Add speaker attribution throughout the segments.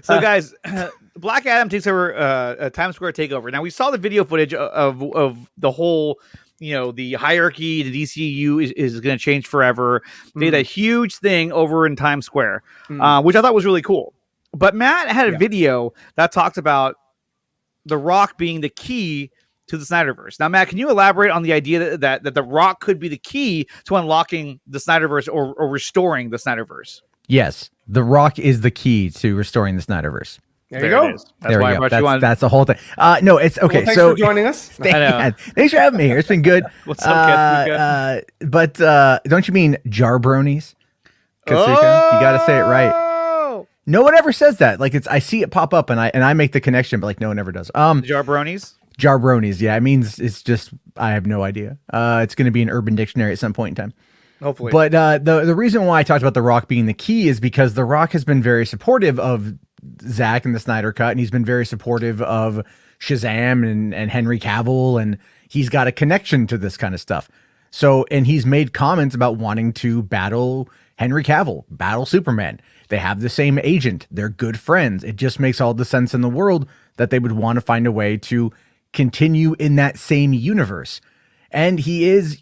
Speaker 1: So, guys, Black Adam takes over a Times Square takeover. Now, we saw the video footage of the whole, the hierarchy, the DCU is going to change forever. They had a huge thing over in Times Square, which I thought was really cool. But Matt had a video that talked about The Rock being the key to the Snyderverse. Now, Matt, can you elaborate on the idea that The Rock could be the key to unlocking the Snyderverse or restoring the Snyderverse?
Speaker 2: Yes, The Rock is the key to restoring the Snyderverse.
Speaker 3: There you go.
Speaker 1: That's why I brought you on.
Speaker 2: That's the whole thing. No, it's okay.
Speaker 3: Well, thanks
Speaker 2: so
Speaker 3: for joining us.
Speaker 2: Thanks for having me here. It's been good.
Speaker 1: What's up, kid?
Speaker 2: But don't you mean Jarbronies? Katsuka? You got to say it right. No one ever says that. Like I see it pop up and I make the connection, but like no one ever does.
Speaker 1: Jarbronies.
Speaker 2: Jarbronies. Yeah, it means it's just I have no idea. It's going to be an Urban Dictionary at some point in time.
Speaker 1: Hopefully.
Speaker 2: But the reason why I talked about The Rock being the key is because The Rock has been very supportive of Zack and the Snyder Cut, and he's been very supportive of Shazam and Henry Cavill, and he's got a connection to this kind of stuff. So, and he's made comments about wanting to battle Henry Cavill, battle Superman. They have the same agent. They're good friends. It just makes all the sense in the world that they would want to find a way to continue in that same universe. And he is,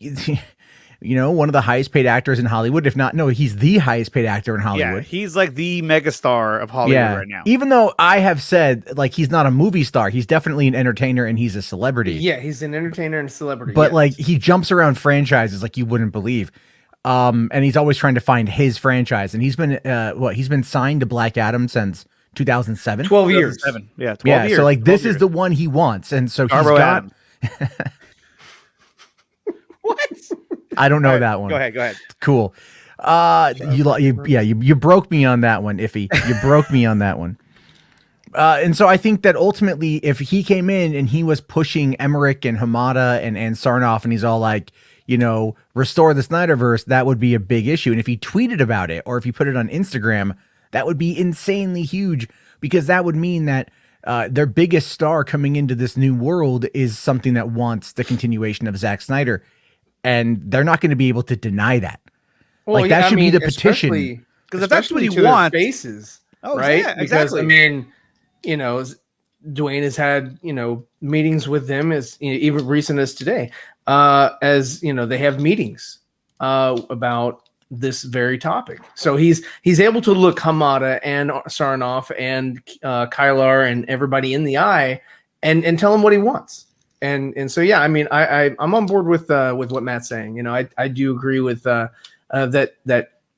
Speaker 2: one of the highest paid actors in Hollywood, if not, no, he's the highest paid actor in Hollywood.
Speaker 1: Yeah, he's like the megastar of Hollywood right now.
Speaker 2: Even though I have said, like, he's not a movie star, he's definitely an entertainer and he's a celebrity.
Speaker 3: Yeah, he's an entertainer and a celebrity.
Speaker 2: But like, he jumps around franchises like you wouldn't believe. And he's always trying to find his franchise. And he's been, he's been signed to Black Adam since 2007.
Speaker 3: 12 years.
Speaker 1: 2007. Yeah, 12 years.
Speaker 2: So like, this
Speaker 1: years.
Speaker 2: is the one he wants. And so he's
Speaker 1: Jarbo
Speaker 2: got...
Speaker 3: What?
Speaker 2: I don't know that one.
Speaker 1: Go ahead.
Speaker 2: Cool. You broke me on that one, Iffy. You broke me on that one. And so I think that ultimately, if he came in and he was pushing Emmerich and Hamada and Sarnoff, and he's all like, restore the Snyderverse, that would be a big issue. And if he tweeted about it, or if he put it on Instagram, that would be insanely huge, because that would mean that their biggest star coming into this new world is something that wants the continuation of Zack Snyder. And they're not going to be able to deny that.
Speaker 3: Well,
Speaker 2: like that should be the petition.
Speaker 1: Because if that's what he
Speaker 3: to
Speaker 1: wants,
Speaker 3: their faces,
Speaker 1: oh,
Speaker 3: right?
Speaker 1: Yeah,
Speaker 3: because
Speaker 1: exactly.
Speaker 3: Dwayne has had meetings with them as even recent as today. As they have meetings about this very topic. So he's able to look Hamada and Sarnoff and Kylar and everybody in the eye and tell him what he wants. And so, yeah, I mean, I'm on board with what Matt's saying. I do agree with that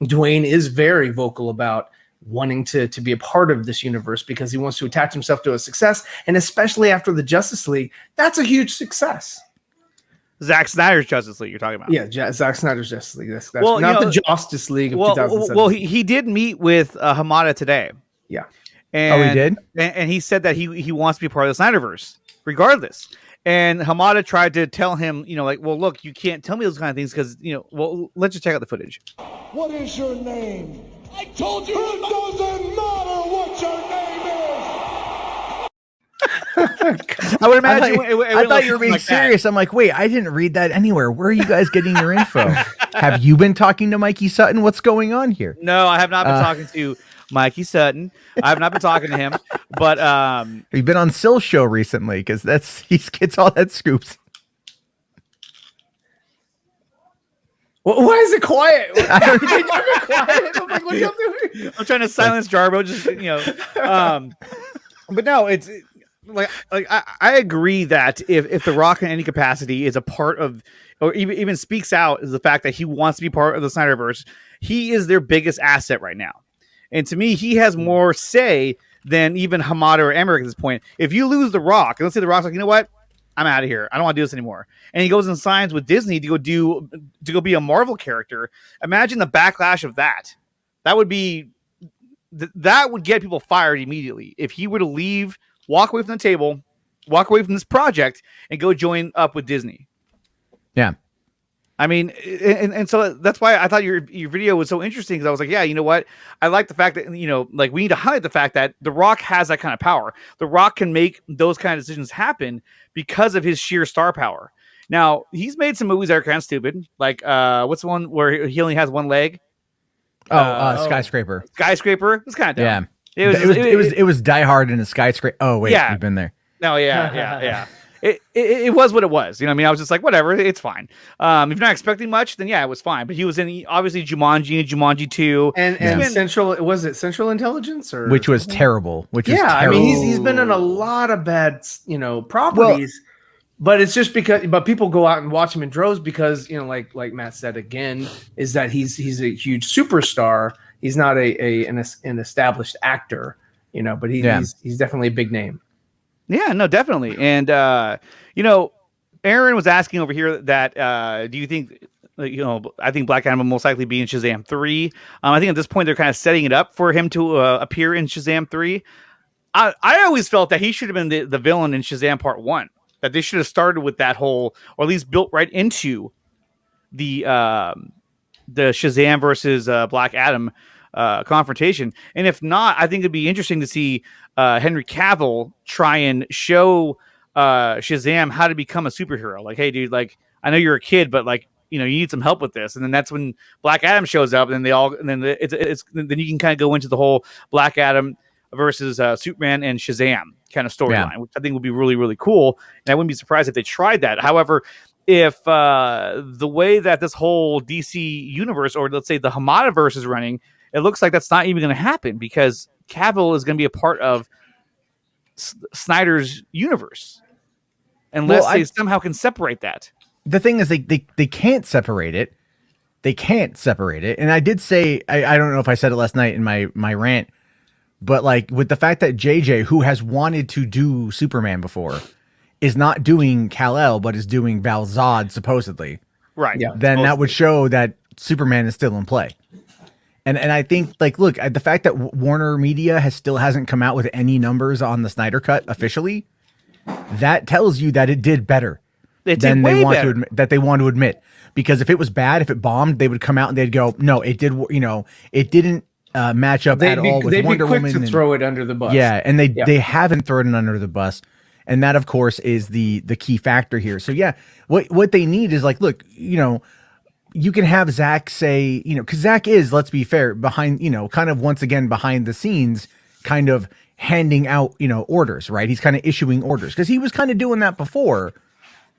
Speaker 3: Dwayne is very vocal about wanting to be a part of this universe because he wants to attach himself to a success. And especially after the Justice League, that's a huge success.
Speaker 1: Zack Snyder's Justice League you're talking about.
Speaker 3: Yeah, Zack Snyder's Justice League. That's not the Justice League of 2007.
Speaker 1: Well, he did meet with Hamada today.
Speaker 3: Yeah.
Speaker 1: And,
Speaker 2: he did?
Speaker 1: And he said that he wants to be part of the Snyderverse, regardless. And Hamada tried to tell him, well, look, you can't tell me those kind of things because, let's just check out the footage.
Speaker 4: What is your name? I told you it doesn't matter what your name is.
Speaker 1: I would imagine.
Speaker 2: I thought you were being serious. I'm like, wait, I didn't read that anywhere. Where are you guys getting your info? Have you been talking to Mikey Sutton? What's going on here?
Speaker 1: No, I have not been talking to Mikey Sutton. I have not been talking to him, but
Speaker 2: you've been on Sill's show recently because he gets all that scoops.
Speaker 3: Well, why is it quiet? I'm like, what are you doing?
Speaker 1: I'm trying to silence Jarbo. But no, it's like I agree that if The Rock in any capacity is a part of, or even speaks out, is the fact that he wants to be part of the Snyderverse, he is their biggest asset right now. And to me, he has more say than even Hamada or Emmerich at this point. If you lose The Rock, and let's say The Rock's like, you know what? I'm out of here. I don't want to do this anymore. And he goes and signs with Disney to go be a Marvel character. Imagine the backlash of that. That would get people fired immediately. If he were to leave, walk away from the table, walk away from this project, and go join up with Disney.
Speaker 2: Yeah.
Speaker 1: I mean, and so that's why I thought your video was so interesting, because I was like, yeah, you know what? I like the fact that, like, we need to highlight the fact that The Rock has that kind of power. The Rock can make those kind of decisions happen because of his sheer star power. Now, he's made some movies that are kind of stupid. Like, what's the one where he only has one leg?
Speaker 2: Skyscraper.
Speaker 1: Skyscraper. It's kind of dumb.
Speaker 2: It was Die Hard in a skyscraper. Oh wait,
Speaker 1: Yeah.
Speaker 2: we've been there.
Speaker 1: No, yeah. It was what it was. You know what I mean? I was just like, whatever, it's fine. If you're not expecting much, then yeah, it was fine. But he was in obviously Jumanji and Jumanji 2.
Speaker 3: And was it Central Intelligence or
Speaker 2: which was terrible. Which was terrible.
Speaker 3: I mean he's been in a lot of bad properties. But it's just but people go out and watch him in droves because like Matt said again, is that he's a huge superstar. He's not an established actor, but he's definitely a big name.
Speaker 1: Yeah, no, definitely. And Aaron was asking over here that do you think I think Black Adam will most likely be in Shazam 3. I think at this point they're kind of setting it up for him to appear in Shazam 3. I always felt that he should have been the villain in Shazam Part 1. That they should have started with that whole, or at least built right into the Shazam versus Black Adam confrontation. And if not, I think it'd be interesting to see Henry Cavill try and show Shazam how to become a superhero. Like, hey, dude, like I know you're a kid, but like you need some help with this. And then that's when Black Adam shows up, and then then you can kind of go into the whole Black Adam versus Superman and Shazam kind of storyline, which I think would be really, really cool. And I wouldn't be surprised if they tried that. However, if the way that this whole DC universe, or let's say the Hamadaverse is running, it looks like that's not even going to happen because Cavill is going to be a part of Snyder's universe. Unless they somehow can separate that.
Speaker 2: The thing is they can't separate it. They can't separate it. And I did say, I don't know if I said it last night in my rant, but like with the fact that JJ, who has wanted to do Superman before, is not doing Kal-El, but is doing Val Zod, supposedly.
Speaker 1: Right.
Speaker 2: Yeah. Then that would show that Superman is still in play. And I think, like, look, the fact that Warner Media still hasn't come out with any numbers on the Snyder Cut officially, that tells you that it did better than they want to admit, that they want to admit. Because if it was bad, if it bombed, they would come out and they'd go, no, it did, it didn't match up at all with Wonder Woman.
Speaker 3: They'd be quick to throw it under the bus.
Speaker 2: Yeah, and they haven't thrown it under the bus. And that, of course, is the key factor here. So, yeah, what they need is, like, look, you can have Zach say, because Zach is, let's be fair, behind, kind of once again behind the scenes, kind of handing out, orders, right? He's kind of issuing orders because he was kind of doing that before.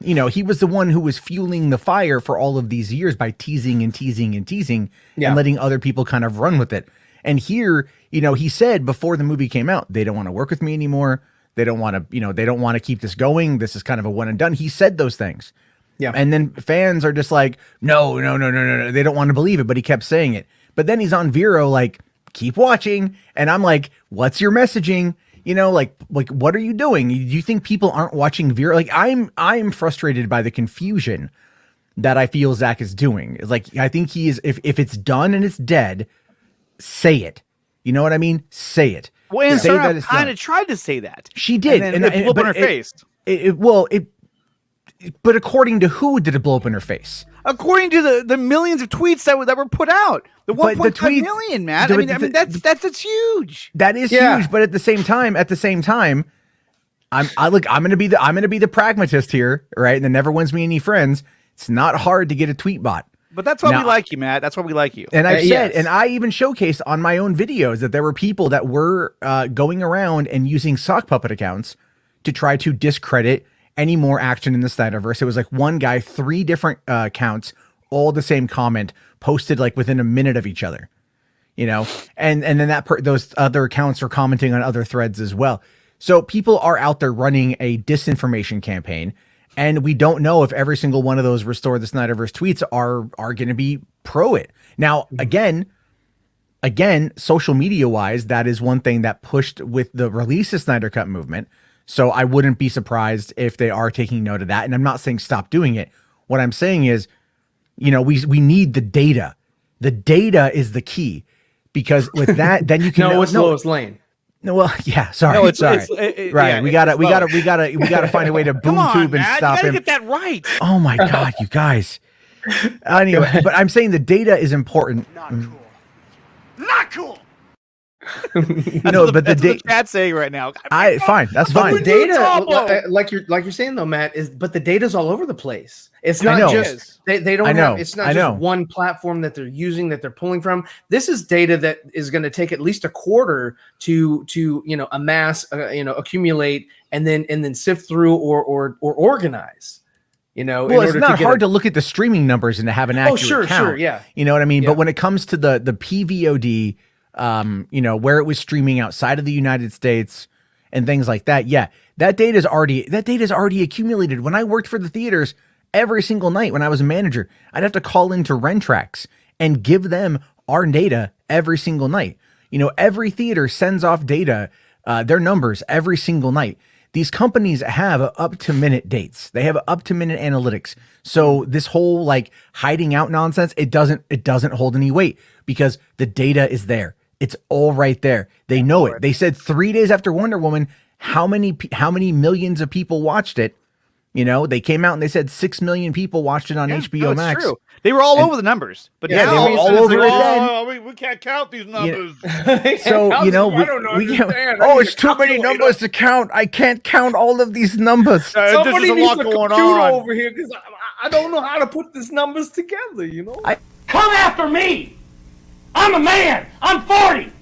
Speaker 2: He was the one who was fueling the fire for all of these years by teasing and teasing and teasing and letting other people kind of run with it. And here, he said before the movie came out, they don't want to work with me anymore. They don't want to, they don't want to keep this going. This is kind of a one and done. He said those things. Yeah. And then fans are just like, no. They don't want to believe it, but he kept saying it. But then he's on Vero, like, keep watching. And I'm like, what's your messaging? Like what are you doing? Do you think people aren't watching Vero? Like, I'm frustrated by the confusion that I feel Zach is doing. It's like, I think he is, if it's done and it's dead, say it. You know what I mean? Say it.
Speaker 1: Well, and Sarah kind of tried to say that.
Speaker 2: She did.
Speaker 1: And it blew up in her face.
Speaker 2: But according to who did it blow up in her face?
Speaker 1: According to the millions of tweets that were put out, the 1.5 million, Matt. I mean that's huge.
Speaker 2: That is huge. But at the same time, I'm gonna be the pragmatist here, right? And that never wins me any friends. It's not hard to get a tweet bot.
Speaker 1: But that's why we like you, Matt. That's why we like you.
Speaker 2: And I've said, and I even showcased on my own videos that there were people that were going around and using sock puppet accounts to try to discredit any more action in the Snyderverse. It was like one guy, 3 different accounts, all the same comment, posted like within a minute of each other, and then those other accounts are commenting on other threads as well. So people are out there running a disinformation campaign. And we don't know if every single one of those Restore the Snyderverse tweets are going to be pro it. Now, again, social media wise, that is one thing that pushed with the release of Snyder Cut movement. So I wouldn't be surprised if they are taking note of that. And I'm not saying stop doing it. What I'm saying is, we need the data. The data is the key, because with that, then you can
Speaker 3: know what's Lois Lane.
Speaker 2: No, well, yeah. Sorry, right. We gotta find a way to boom tube and stop him.
Speaker 1: Get that right.
Speaker 2: Oh my God, you guys. Anyway, but I'm saying the data is important.
Speaker 4: Not cool. Not cool.
Speaker 2: No, but
Speaker 1: that's what the chat's saying right now.
Speaker 2: fine. That's
Speaker 3: But
Speaker 2: fine.
Speaker 3: the data, like you're saying though, Matt, but the data's all over the place. It's not just they don't have. It's not just one platform that they're using that they're pulling from. This is data that is going to take at least a quarter to amass, accumulate, and then sift through or organize.
Speaker 2: Well, it's not hard to look at the streaming numbers and to have an accurate count.
Speaker 3: Sure, yeah.
Speaker 2: You know what I mean? Yeah. But when it comes to the PVOD, where it was streaming outside of the United States and things like that, that data is already accumulated. When I worked for the theaters, every single night when I was a manager, I'd have to call into Rentrax and give them our data every single night. Every theater sends off data, their numbers every single night. These companies have up-to-minute dates. They have up-to-minute analytics. So this whole like hiding out nonsense, it doesn't hold any weight because the data is there. It's all right there. They know it. They said 3 days after Wonder Woman, how many millions of people watched it? They came out and they said 6 million people watched it on HBO Max.
Speaker 1: True. They were all over the numbers, but
Speaker 2: they were all over it then.
Speaker 1: We can't count these numbers.
Speaker 2: So I don't know. It's too many numbers to count. I can't count all of these numbers.
Speaker 3: Somebody needs a computer over here because I don't know how to put these numbers together.
Speaker 4: Come after me. I'm a man. I'm 40.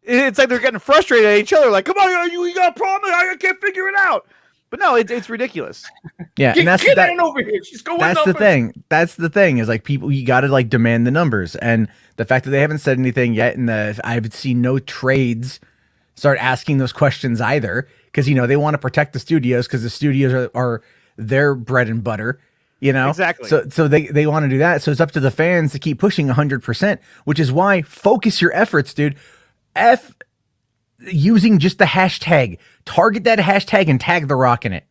Speaker 1: It's like they're getting frustrated at each other. Like, come on, you got a problem? I can't figure it out. But no, it's ridiculous.
Speaker 2: Yeah, and
Speaker 3: get over here. She's going.
Speaker 2: That's the thing. That's the thing is like people, you got to like demand the numbers, and the fact that they haven't said anything yet, and I've seen no trades start asking those questions either, because they want to protect the studios because the studios are their bread and butter.
Speaker 1: Exactly.
Speaker 2: So they want to do that. So it's up to the fans to keep pushing 100%, which is why focus your efforts, dude. Using just the hashtag, target that hashtag and tag The Rock in it.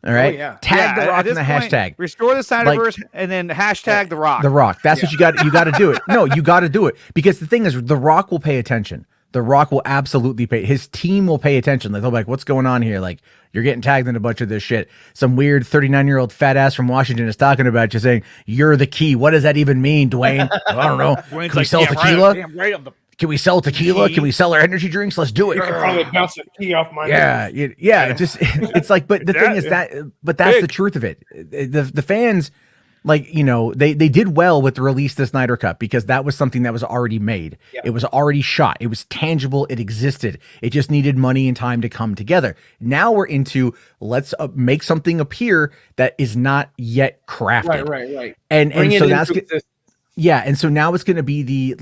Speaker 2: All right. Tag The Rock in the hashtag.
Speaker 1: Restore the Snyderverse and then hashtag The Rock.
Speaker 2: The Rock. That's what you got. You got to do it. No, you got to do it because the thing is, The Rock will pay attention. The Rock will absolutely pay. His team will pay attention. Like they'll be like, "What's going on here? Like you're getting tagged in a bunch of this shit." Some weird 39-year-old fat ass from Washington is talking about you, saying you're the key. What does that even mean, Dwayne? I don't know. Can we sell tequila? Can we sell tequila? Can we sell our energy drinks? Let's do it.
Speaker 3: You can probably bounce a key off my
Speaker 2: head. It's like, but the thing is that's the truth of it. The fans, like, they did well with the release of the Snyder Cut because that was something that was already made. Yeah. It was already shot. It was tangible. It existed. It just needed money and time to come together. Now we're into let's make something appear that is not yet crafted.
Speaker 3: Right.
Speaker 2: And so that's yeah, and so now it's going to be the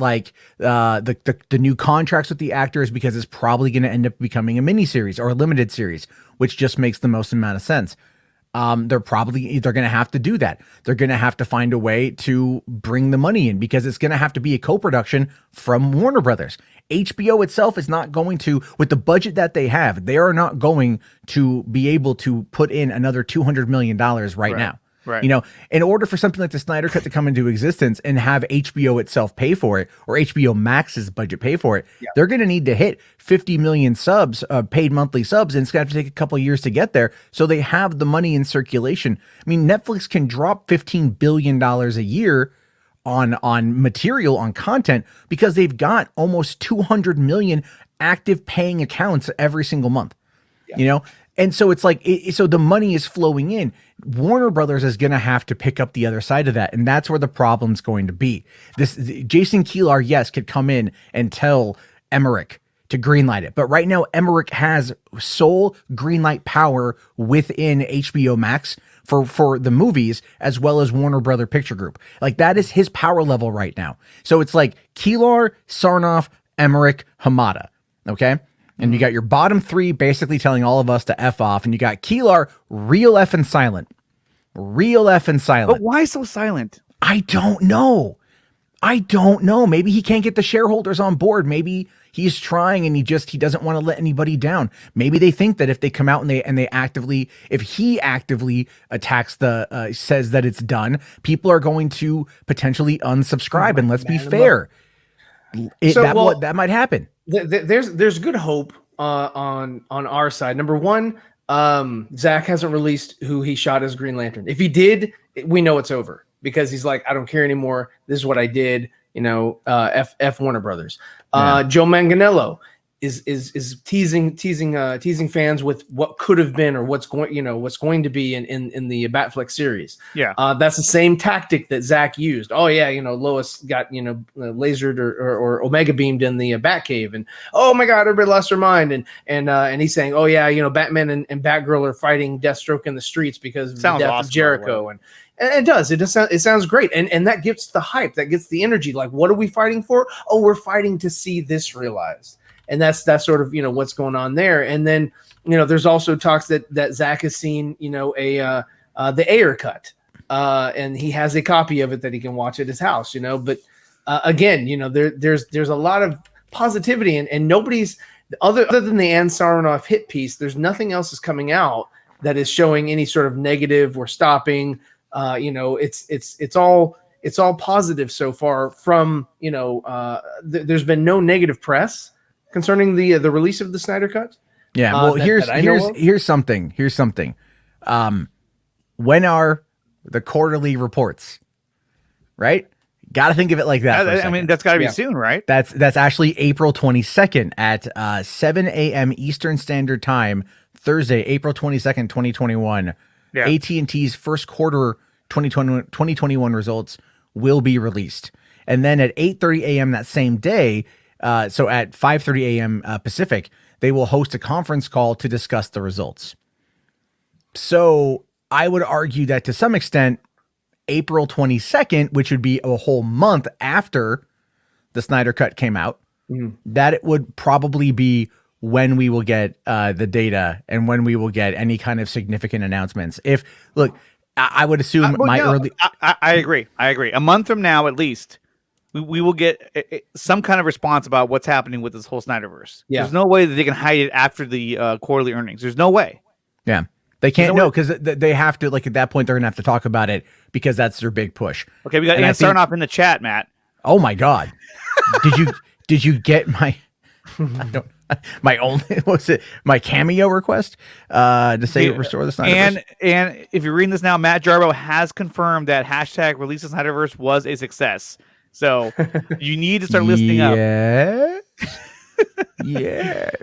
Speaker 2: new contracts with the actors because it's probably going to end up becoming a miniseries or a limited series, which just makes the most amount of sense. They're going to have to do that. They're going to have to find a way to bring the money in because it's going to have to be a co-production from Warner Brothers. HBO itself is not going to, with the budget that they have, they are not going to be able to put in another $200 million right now.
Speaker 1: Right.
Speaker 2: In order for something like the Snyder Cut to come into existence and have HBO itself pay for it, or HBO Max's budget pay for it, they're going to need to hit 50 million subs, paid monthly subs, and it's going to have to take a couple of years to get there. So they have the money in circulation. I mean, Netflix can drop $15 billion a year on material, on content, because they've got almost 200 million active paying accounts every single month. And so it's like, so the money is flowing in. Warner Brothers is going to have to pick up the other side of that. And that's where the problem's going to be. Jason Kilar, yes, could come in and tell Emmerich to greenlight it. But right now, Emmerich has sole greenlight power within HBO Max for the movies, as well as Warner Brother Picture Group. Like that is his power level right now. So it's like Kilar, Sarnoff, Emmerich, Hamada. Okay. And you got your bottom three basically telling all of us to F off. And you got Kilar, real effing silent. Real effing silent.
Speaker 1: But why so silent?
Speaker 2: I don't know. Maybe he can't get the shareholders on board. Maybe he's trying and he doesn't want to let anybody down. Maybe they think that if they come out and they actively, if he actively attacks says that it's done, people are going to potentially unsubscribe. And let's be fair. That might happen.
Speaker 3: There's good hope on our side. Number one, Zach hasn't released who he shot as Green Lantern. If he did, we know it's over because he's like, I don't care anymore. This is what I did. F Warner Brothers. Joe Manganiello is teasing fans with what could have been or what's going to be in the Batfleck series.
Speaker 1: Yeah.
Speaker 3: That's the same tactic that Zach used. Oh yeah, Lois got lasered or Omega beamed in the Batcave, and oh my God, everybody lost their mind, and he's saying, oh yeah, Batman and Batgirl are fighting Deathstroke in the streets because of the death of Jericho, and it does. It sounds great, and that gets the hype, that gets the energy. Like, what are we fighting for? Oh, we're fighting to see this realized. And that's sort of what's going on there. And then there's also talks that Zach has seen the Ayer cut, and he has a copy of it that he can watch at his house. But again, there's a lot of positivity, and nobody's other than the Ann Saronoff hit piece. There's nothing else is coming out that is showing any sort of negative or stopping. It's all positive so far. From there's been no negative press concerning the release of the Snyder Cut.
Speaker 2: Yeah, well, here's something. When are the quarterly reports? Right? Got to think of it like that.
Speaker 1: I mean, that's got to be soon, right?
Speaker 2: That's actually April 22nd at 7 a.m. Eastern Standard Time, Thursday, April 22nd, 2021. Yeah. AT&T's first quarter 2021 results will be released. And then at 8:30 a.m. that same day, so at 5:30 a.m. Pacific, they will host a conference call to discuss the results. So I would argue that to some extent, April 22nd, which would be a whole month after the Snyder Cut came out, that it would probably be when we will get the data and when we will get any kind of significant announcements. I would assume
Speaker 1: I agree. A month from now, at least, we will get some kind of response about what's happening with this whole Snyderverse. Yeah. There's no way that they can hide it after the quarterly earnings. There's no way.
Speaker 2: Yeah. They can't because they have to, at that point, they're going to have to talk about it because that's their big push.
Speaker 1: Okay, we got Ann Sarnoff in the chat, Matt.
Speaker 2: Oh my God. Did you get my my cameo request to say restore the Snyderverse?
Speaker 1: And if you're reading this now, Matt Jarbo has confirmed that # release the Snyderverse was a success. So you need to start listening up.
Speaker 2: Yes.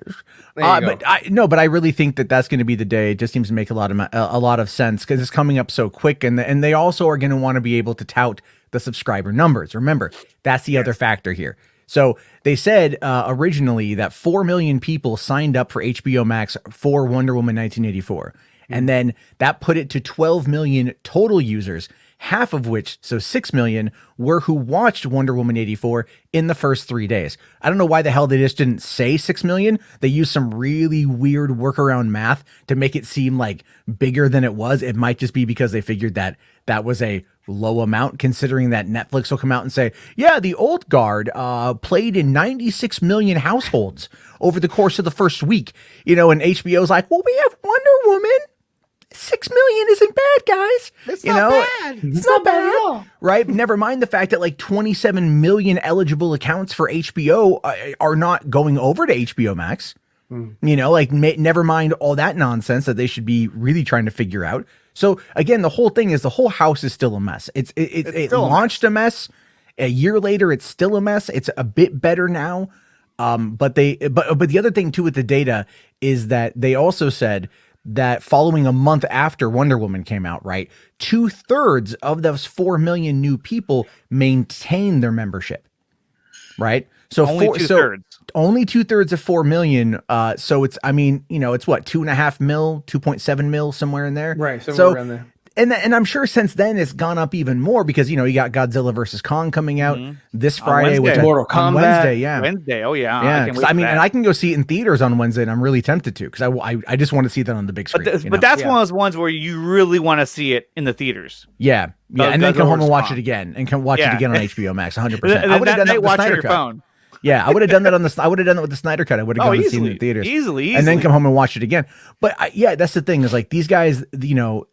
Speaker 2: But I really think that's going to be the day. It just seems to make a lot of sense because it's coming up so quick, and they also are going to want to be able to tout the subscriber numbers. Remember, that's the other factor here. So they said originally that 4 million people signed up for HBO Max for Wonder Woman 1984, and then that put it to 12 million total users. Half of which, so 6 million, were who watched Wonder Woman 84 in the first 3 days. I don't know why the hell they just didn't say 6 million. They used some really weird workaround math to make it seem like bigger than it was. It might just be because they figured that was a low amount, considering that Netflix will come out and say, yeah, the old guard played in 96 million households over the course of the first week. And HBO's like, well, we have Wonder Woman. 6 million isn't bad, guys.
Speaker 1: It's not bad.
Speaker 2: It's not bad at all. Right? Never mind the fact that 27 million eligible accounts for HBO are not going over to HBO Max. Never mind all that nonsense that they should be really trying to figure out. So again, the whole thing is the whole house is still a mess. It launched a mess. A year later, it's still a mess. It's a bit better now. But the other thing too with the data is that they also said that following a month after Wonder Woman came out, right, 2/3 of those 4 million new people maintain their membership, right? So
Speaker 1: only 2/3.
Speaker 2: Only 2/3 of 4 million. So it's, it's what, 2.5 mil, 2.7 mil, somewhere in there,
Speaker 3: right? Somewhere around there.
Speaker 2: And I'm sure since then it's gone up even more because you got Godzilla versus Kong coming out this Friday, which
Speaker 3: Mortal Kombat
Speaker 2: Wednesday, yeah.
Speaker 1: Wednesday, oh yeah,
Speaker 2: yeah. And I can go see it in theaters on Wednesday, and I'm really tempted to because I just want to see that on the big screen.
Speaker 1: But that's one of those ones where you really want to see it in the theaters.
Speaker 2: Yeah, and then come home and watch it again, and come watch it again on HBO Max. 100%. I would have done that with the Snyder Cut. Phone. Yeah, I would have done that I would have done that with the Snyder Cut. I would have gone and seen it in the theaters
Speaker 1: easily,
Speaker 2: and then come home and watch it again. But that's the thing is these guys,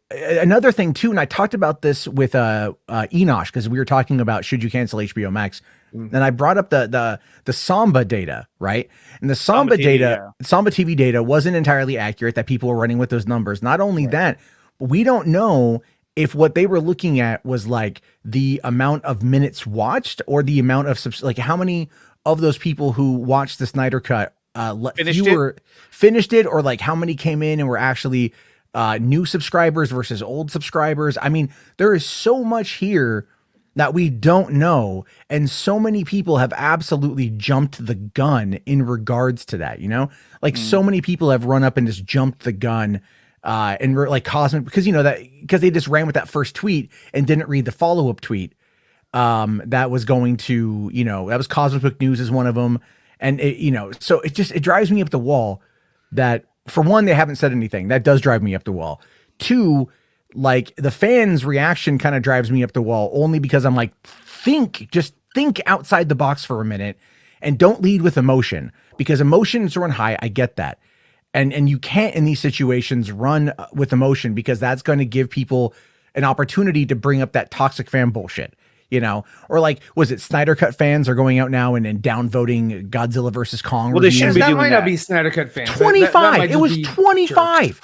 Speaker 2: another thing too. And I talked about this with Enosh because we were talking about should you cancel HBO Max, and I brought up the Samba data, right? And the Samba TV data wasn't entirely accurate. That people were running with those numbers. Not only that, but we don't know if what they were looking at was like the amount of minutes watched or the amount of like how many of those people who watched the Snyder Cut finished it, or like how many came in and were actually new subscribers versus old subscribers. I mean, there is so much here that we don't know, and so many people have absolutely jumped the gun in regards to that, you know? Like so many people have run up and just jumped the gun and were like cosmic, because because they just ran with that first tweet and didn't read the follow-up tweet that was going to, that was Cosmic Book News is one of them. And so it drives me up the wall that, for one, they haven't said anything. That does drive me up the wall. Two, like the fans' reaction kind of drives me up the wall, only because I'm like, just think outside the box for a minute and don't lead with emotion, because emotions run high. I get that. And you can't in these situations run with emotion, because that's going to give people an opportunity to bring up that toxic fan bullshit, or like, was it Snyder Cut fans are going out now and downvoting Godzilla versus Kong?
Speaker 1: Well, they shouldn't be
Speaker 3: that
Speaker 1: doing
Speaker 3: might
Speaker 1: that.
Speaker 3: not be Snyder Cut fans.
Speaker 2: 25. It was 25.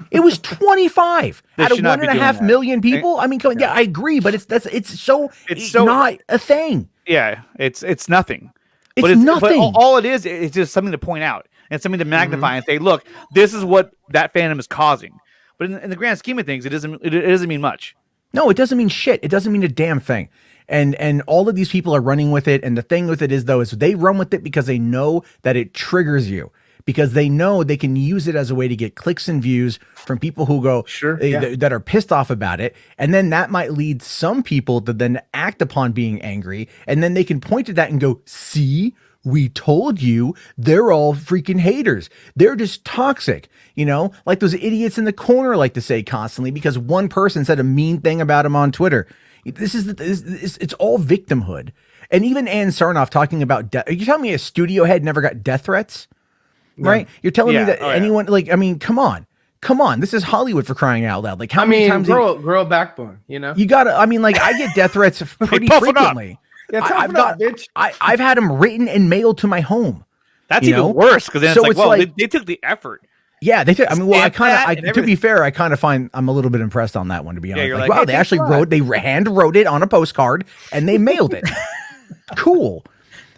Speaker 2: It was 25 out of 1.5 million people. I mean, yeah, I agree, but it's so not a thing.
Speaker 1: Yeah, it's nothing.
Speaker 2: It's nothing.
Speaker 1: But all it is just something to point out and something to magnify and say, look, this is what that fandom is causing. But in the grand scheme of things, it doesn't mean much.
Speaker 2: No, it doesn't mean shit. It doesn't mean a damn thing. And all of these people are running with it. And the thing with it is, though, is they run with it because they know that it triggers you, because they know they can use it as a way to get clicks and views from people who go that are pissed off about it. And then that might lead some people to then act upon being angry. And then they can point to that and go, see, we told you, they're all freaking haters. They're just toxic, like those idiots in the corner like to say constantly, because one person said a mean thing about him on Twitter. It's all victimhood. And even Ann Sarnoff talking about death. Are you telling me a studio head never got death threats? Right? You're telling me that anyone, like, I mean, come on. This is Hollywood, for crying out loud. Like, how many times
Speaker 3: grow a backbone,
Speaker 2: You gotta, I mean, like, I get death threats pretty frequently.
Speaker 3: Yeah, bitch.
Speaker 2: I've had them written and mailed to my home.
Speaker 1: That's even worse, because then it's like, they took the effort.
Speaker 2: Yeah, they took. I mean, well, to be fair, I kind of find I'm a little bit impressed on that one, to be honest.
Speaker 1: You're
Speaker 2: like, wow, they actually hand wrote it on a postcard and they mailed it. Cool.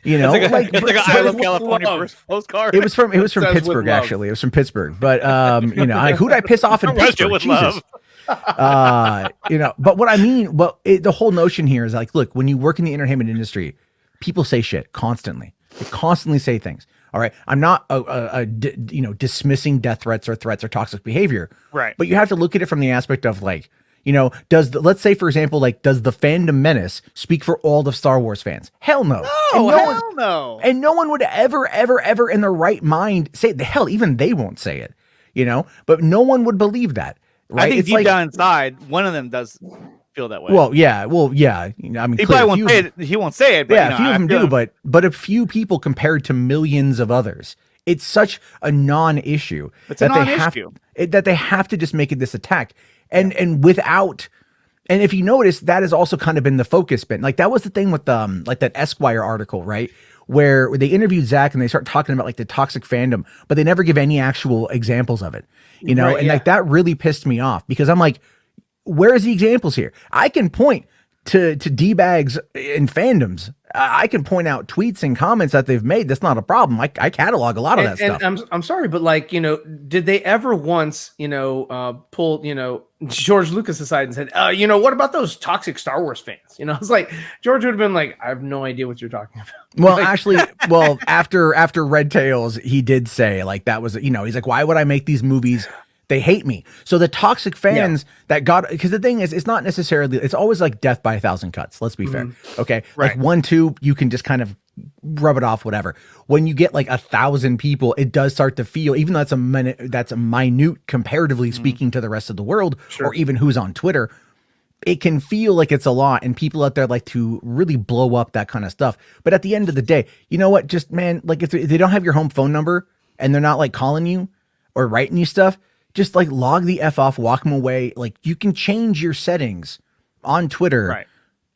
Speaker 1: It's like an I Love California postcard.
Speaker 2: It was from Pittsburgh, actually. It was from Pittsburgh. But like, who'd I piss off in Pittsburgh? Jesus. But what I mean, the whole notion here is like, look, when you work in the entertainment industry, people say shit constantly. They constantly say things. All right. I'm not dismissing death threats or toxic behavior.
Speaker 1: Right.
Speaker 2: But you have to look at it from the aspect of like, let's say, for example, like, does the fandom menace speak for all the Star Wars fans? Hell no.
Speaker 1: No.
Speaker 2: And no one would ever in their right mind say the hell, even they won't say it, but no one would believe that. Right?
Speaker 1: I think deep down inside, one of them does feel that way.
Speaker 2: Well, yeah. I mean,
Speaker 1: he probably won't say it. He won't say it. But,
Speaker 2: yeah, a few of them do, but a few people compared to millions of others. It's such a non-issue.
Speaker 1: It's a non-issue.
Speaker 2: That they have to just make it this attack. And if you notice, that has also kind of been the focus been. Like, that was the thing with like that Esquire article, right? Where they interviewed Zach and they start talking about like the toxic fandom, but they never give any actual examples of it, like that really pissed me off, because I'm like, where's the examples here? I can point to D-bags in fandoms. I can point out tweets and comments that they've made. That's not a problem. I catalog a lot of that stuff.
Speaker 3: And I'm sorry, but like, did they ever once, pull, George Lucas aside and said, what about those toxic Star Wars fans? It's like, George would have been like, I have no idea what you're talking about.
Speaker 2: Well, actually, after Red Tails, he did say like, that was, he's like, why would I make these movies? They hate me. So the toxic fans that got, because the thing is, it's not necessarily, it's always like death by 1,000 cuts. Let's be fair. Okay. Right. Like 1, 2, you can just kind of rub it off, whatever. When you get like 1,000 people, it does start to feel, even though that's a minute comparatively speaking to the rest of the world, or even who's on Twitter, it can feel like it's a lot. And people out there like to really blow up that kind of stuff. But at the end of the day, you know what? Just, man, like if they don't have your home phone number and they're not like calling you or writing you stuff, just like log the F off, walk them away. Like, you can change your settings on Twitter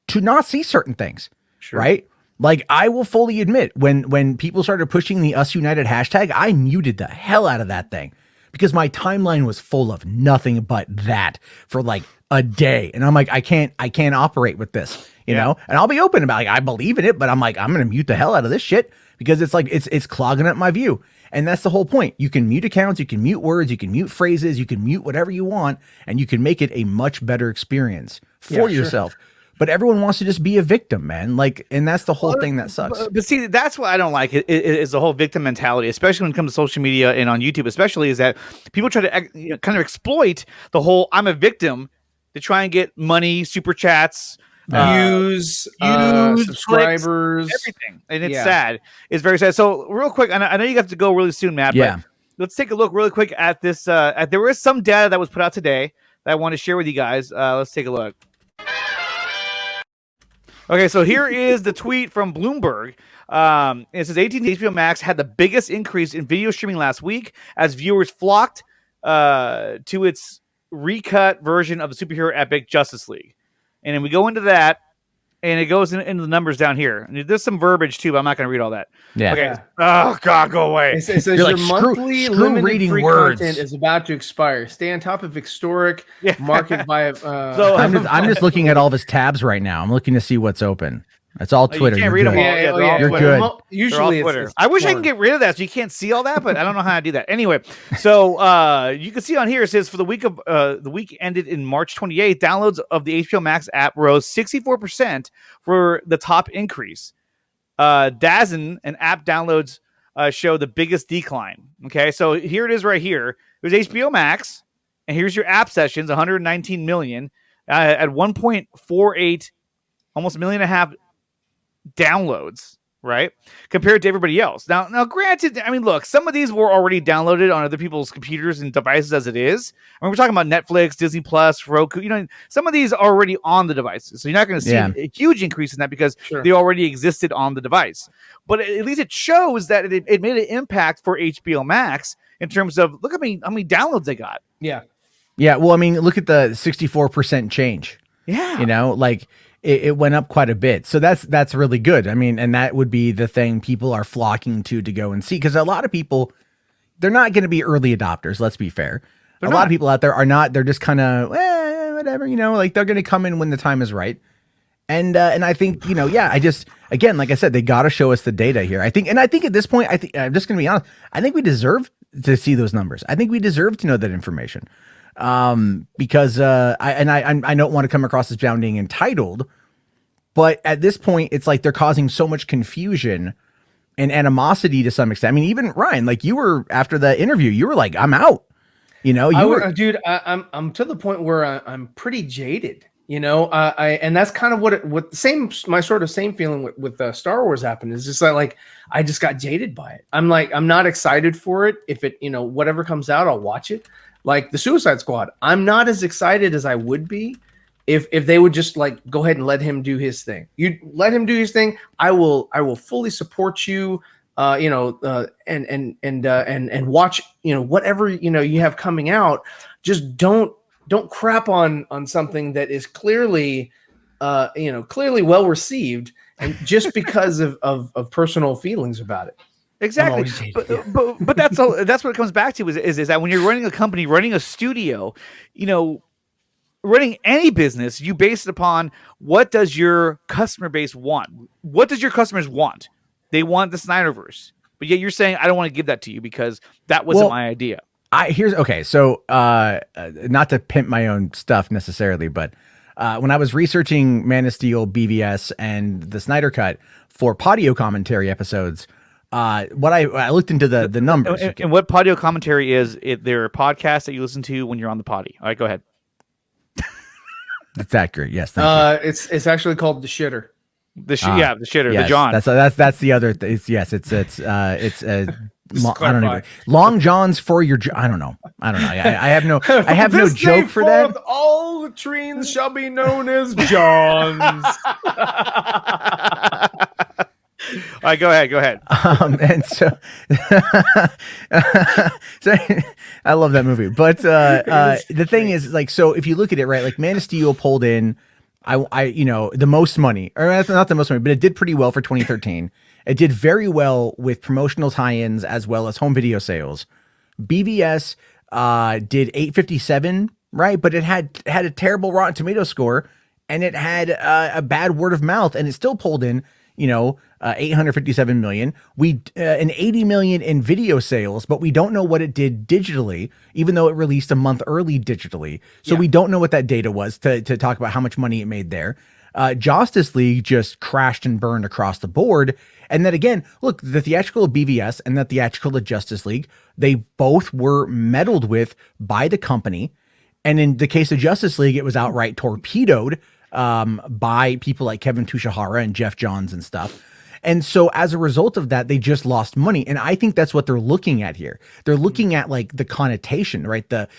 Speaker 2: to not see certain things, right? Like, I will fully admit, when people started pushing the Us United hashtag, I muted the hell out of that thing, because my timeline was full of nothing but that for like a day. And I'm like, I can't operate with this, you know? And I'll be open about like, I believe in it, but I'm like, I'm going to mute the hell out of this shit because it's like, it's clogging up my view. And that's the whole point. You can mute accounts, you can mute words, you can mute phrases, you can mute whatever you want, and you can make it a much better experience for yourself. But everyone wants to just be a victim, man. Like, and that's the whole thing that sucks.
Speaker 1: But see, that's what I don't like is the whole victim mentality, especially when it comes to social media and on YouTube, especially is that people try to kind of exploit the whole I'm a victim to try and get money, super chats,
Speaker 3: views, subscribers,
Speaker 1: clicks, everything. And it's sad. It's very sad. So real quick, I know you have to go really soon, Matt, but let's take a look really quick at this. There was some data that was put out today that I want to share with you guys. Let's take a look. Okay, so here is the tweet from Bloomberg. It says AT&T HBO Max had the biggest increase in video streaming last week as viewers flocked to its recut version of the superhero epic Justice League. And then we go into that, and it goes into the numbers down here. And there's some verbiage, too, but I'm not going to read all that.
Speaker 2: Yeah.
Speaker 1: Okay. Oh, God, go away.
Speaker 3: It says your
Speaker 2: like,
Speaker 3: monthly limited free content is about to expire. Stay on top of historic market by...
Speaker 2: So I'm just looking at all of his tabs right now. I'm looking to see what's open. It's all Twitter.
Speaker 1: You can't read them all.
Speaker 2: You're good.
Speaker 3: Usually
Speaker 1: Twitter. I wish I can get rid of that so you can't see all that, but I don't know how to do that. Anyway, so you can see on here it says for the week ended in March 28th, downloads of the HBO Max app rose 64% for the top increase. DAZN and app downloads show the biggest decline. Okay, so here it is right here. There's HBO Max, and here's your app sessions, 119 million at 1.48, almost a million and a half downloads, right? Compared to everybody else. Now, granted, I mean, look, some of these were already downloaded on other people's computers and devices as it is. I mean, we're talking about Netflix, Disney Plus, Roku. You know, some of these are already on the devices, so you're not going to see a huge increase in that because they already existed on the device. But at least it shows that it made an impact for HBO Max in terms of look at how many downloads they got.
Speaker 3: Yeah.
Speaker 2: Well, I mean, look at the 64% change.
Speaker 1: Yeah.
Speaker 2: You know, like. It went up quite a bit. So that's really good. I mean, and that would be the thing people are flocking to go and see. Because a lot of people, they're not going to be early adopters. Let's be fair. A lot of people out there are not. They're just kind of, whatever, you know, like they're going to come in when the time is right. And I think, you know, I just, again, like I said, they got to show us the data here. I think at this point, I'm just going to be honest. I think we deserve to see those numbers. I think we deserve to know that information. Because I don't want to come across as sounding entitled, but at this point, it's like they're causing so much confusion and animosity to some extent. I mean, even Ryan, like you were after the interview, you were like, "I'm out." You know,
Speaker 3: dude. I'm to the point where I'm pretty jaded. You know, and that's kind of my sort of same feeling with Star Wars happened. Is just like I just got jaded by it. I'm like I'm not excited for it. If it whatever comes out, I'll watch it. Like the Suicide Squad, I'm not as excited as I would be if they would just like go ahead and let him do his thing. You let him do his thing. I will fully support you. And watch whatever you have coming out. Just don't crap on something that is clearly well received, and just because of personal feelings about it.
Speaker 1: Exactly, but that's what it comes back to is that when you're running a company, running a studio, running any business, you base it upon what does your customer base want? What does your customers want? They want the Snyderverse, but yet you're saying I don't want to give that to you because that wasn't my idea.
Speaker 2: So not to pimp my own stuff necessarily, but when I was researching Man of Steel, BVS, and the Snyder Cut for Podio commentary episodes. What I looked into the numbers.
Speaker 1: And what Podio commentary is, they're a podcast that you listen to when you're on the potty. All right, go ahead.
Speaker 2: That's accurate. Yes. Thank you.
Speaker 3: It's actually called The Shitter.
Speaker 1: The shitter,
Speaker 2: yes,
Speaker 1: the John.
Speaker 2: That's the other. I don't know. Long Johns for your. I don't know. I have no no joke for that.
Speaker 3: All latrines shall be known as Johns.
Speaker 1: All right, go ahead.
Speaker 2: And so I love that movie. But the thing is, like, so if you look at it, right, like Man of Steel pulled in, the most money, or not the most money, but it did pretty well for 2013. It did very well with promotional tie-ins as well as home video sales. BVS did 857, right? But it had a terrible Rotten Tomato score, and it had a bad word of mouth, and it still pulled in, 857 million. We an 80 million in video sales, but we don't know what it did digitally, even though it released a month early digitally. So we don't know what that data was to talk about how much money it made there. Justice League just crashed and burned across the board. And then again, look, the theatrical of BVS and the theatrical of Justice League, they both were meddled with by the company. And in the case of Justice League, it was outright torpedoed by people like Kevin Tushihara and Jeff Johns and stuff. And so as a result of that, they just lost money. And I think that's what they're looking at here. They're looking at like the connotation, right? The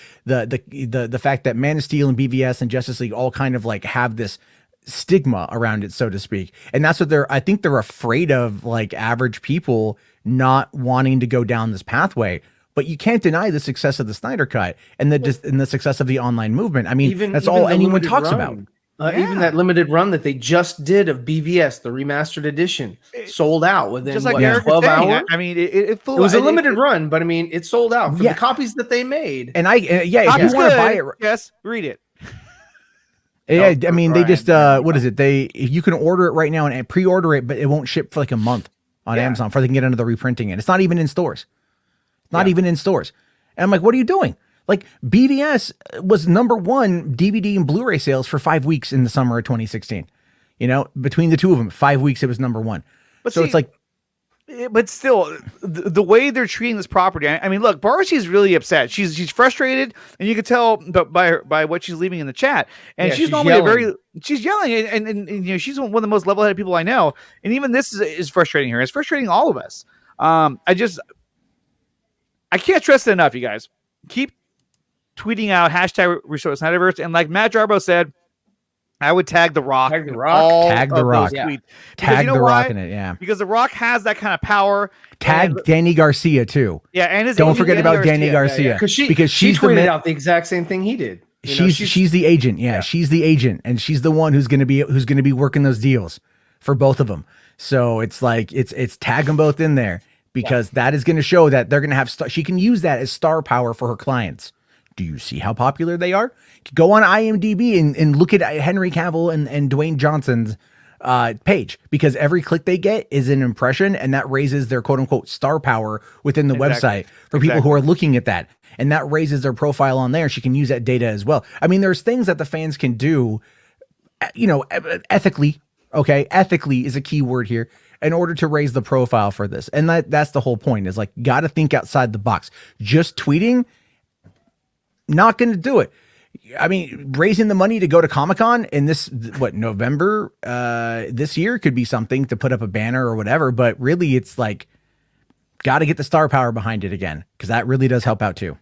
Speaker 2: fact that Man of Steel and BVS and Justice League all kind of like have this stigma around it, so to speak. And that's what I think they're afraid of, like average people not wanting to go down this pathway. But you can't deny the success of the Snyder Cut and the success of the online movement. I mean, that's all anyone talks about.
Speaker 3: Even that limited run that they just did of BVS, the remastered edition, sold out within
Speaker 1: just like
Speaker 3: what, 12 hours.
Speaker 1: I mean, it flew.
Speaker 3: It was a limited run, but I mean, it sold out for the copies that they made.
Speaker 2: And if you want to buy it,
Speaker 1: yes, read it.
Speaker 2: Yeah, I mean, they just what is it? You can order it right now and pre-order it, but it won't ship for like a month on Amazon before they can get another reprinting it. It's not even in stores. Not even in stores. And I'm like, what are you doing? Like BVS was #1 DVD and Blu-ray sales for 5 weeks in the summer of 2016. Between the two of them, 5 weeks it was #1. But so it's like,
Speaker 1: but still, the way they're treating this property. I mean, look, Barcy's really upset. She's frustrated, and you can tell by what she's leaving in the chat. And she's normally yelling. She's yelling, and she's one of the most level-headed people I know. And even this is frustrating her. It's frustrating all of us. I can't stress it enough, you guys. Keep tweeting out # Restore the Snyderverse, and like Matt Jarbo said, I would tag The Rock.
Speaker 2: Tag The Rock. Tag The Rock in it, yeah.
Speaker 1: Because The Rock has that kind of power.
Speaker 2: Tag Danny Garcia too.
Speaker 1: Yeah, and
Speaker 2: don't forget about Danny Garcia.
Speaker 3: Because she tweeted out the exact same thing he did.
Speaker 2: She's the agent. Yeah, she's the agent, and she's the one who's gonna be working those deals for both of them. So it's like it's tag them both in there. Because that is going to show that they're going to have she can use that as star power for her clients. Do you see how popular they are? Go on IMDb and look at Henry Cavill and Dwayne Johnson's page, because every click they get is an impression, and that raises their quote unquote star power within the website for people who are looking at that. And that raises their profile on there. She can use that data as well. I mean, there's things that the fans can do, ethically. Okay. Ethically is a key word here, in order to raise the profile for this. And that's the whole point, is like, got to think outside the box. Just tweeting, not going to do it. I mean, raising the money to go to Comic-Con in November, this year could be something to put up a banner or whatever. But really, it's like, got to get the star power behind it again, because that really does help out too.